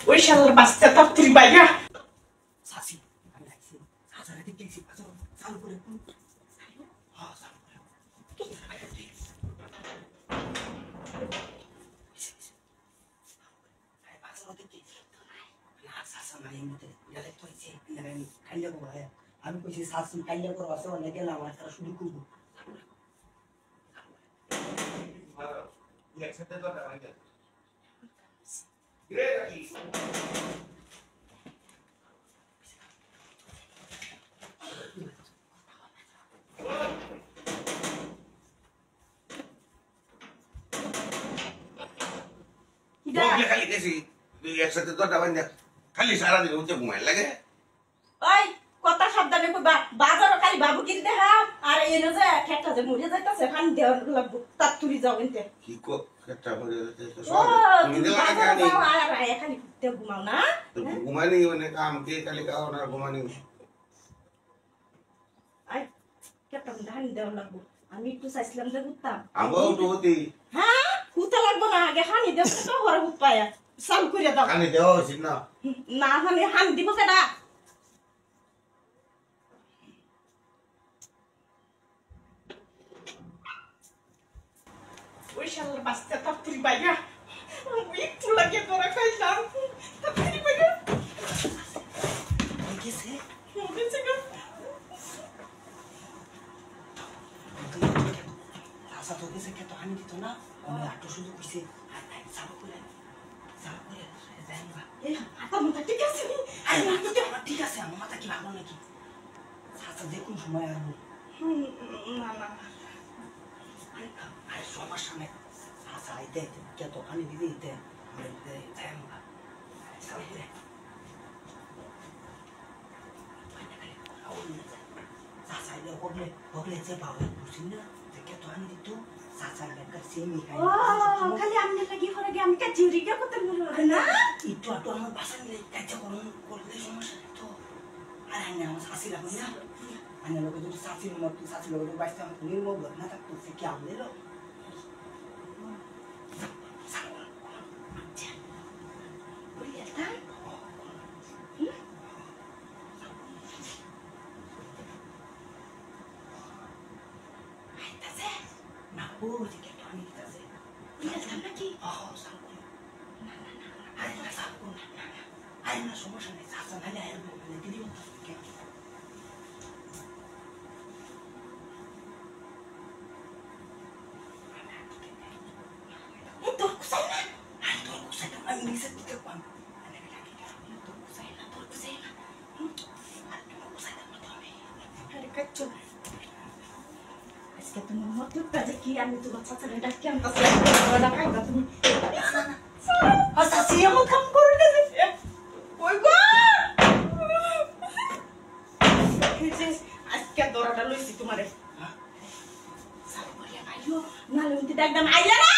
ওই শালার বাচ্চা তাড়াতাড়ি বাইরা সাসি আমি আইছি হাজারে দেখতেছি আচ্ছা চালু করে হ্যাঁ চালু করে আমি কইছি শাসন কাইলে করব আছে অনেক গেলাম আর তারা শুরু করব একসাথে তো দাঁড়াই গেল গ্রেট aquí ¿Qué খালি কেসি একসাথে তো দাঁড়াই না খালি সারা দিন উঠে ঘুমাই লাগে ওই কথা সাবধানে কইবা বাজারও খালি বাবুগিরি দেখা আর এনে যে খেটটা যে মরে যাইতাছে খান দেওয়ার লাগবো তাড়াতাড়ি যাও এনতে কি কো একটা মরে যাচ্ছে ও তুমি দেলা বাজার কেন যাও আর খালি ঘুরতে ঘুমাও না ঘুমানি মানে কাম কে খালি খাও না ঘুমানি আই খেটটা ধান দেওয়ার লাগবো আমি একটু চাইছিলাম যে ঘুরতাম আমরাও তো হতি হ্যাঁ ঘুরতে লাগবো না আগে হানি দেব তো ঘরে ঘুর পায়া চালু করে দাও খানি দেওয়া উচিত না না মানে হানি দিব কেডা ওই শালার বাচ্চা তাড়াতাড়ি বাইরা একটু লাগে তোরা খাইলাম তাড়াতাড়ি বাইরা গেছে গেছে গা আশা তো গেছে কে তো হানি দিত না আমি আটো শুধু কইছে চালু করে যাই না এই হাতা মুটা ঠিক আছে আরে মাথা তো আমার ঠিক আছে আমার মাথা কি ভালো নাকি আচ্ছা দেখুন সময় আর না না আরে সমস্যা নেই আচ্ছা আইতে কে তো হানি দিদি দিতে যাই আমরা চালু করে চাচাইলে হগলে যে পাবে বুঝিন না কে তো হানি দিত চাচাইলে কার সেমি খাই ও খালি আমনে লাগি করে গে আমি কা জিরিকা করতে বলবো না একটু একটু আমার বাসা নিলে কাজে করলে সমস্যা নেই তো আর আমি আমার শাশি লাগবে না আমি লোক যদি শাশির মতো শাশি লোক যদি বাঁচতে আমার নির্মল না থাকতো সে কি আমলে লো না ও যে কে তো আমি দিতেছে নাকি আরে না সমস্যা নেই চাচা নাহলে আয় বলে দিদি তোর কুসাই না আরে তোর কুসাই না আমি নিচে দিতে পাম তোর কুসাই না আরে তোর কুসাই না তো আমি আরে কাচ্চো আজকে তুমি মত কাজে কি আমি তো বাচ্চা ছেলে ডাকি আমি কাছে ওটা খাইবা তুমি আর শাশি এমন কাম করে গেছে ওই গো আজকে দরাটা লইছি তোমারে সাল করিয়া ভাইও নালে উনতি একদম আইলা না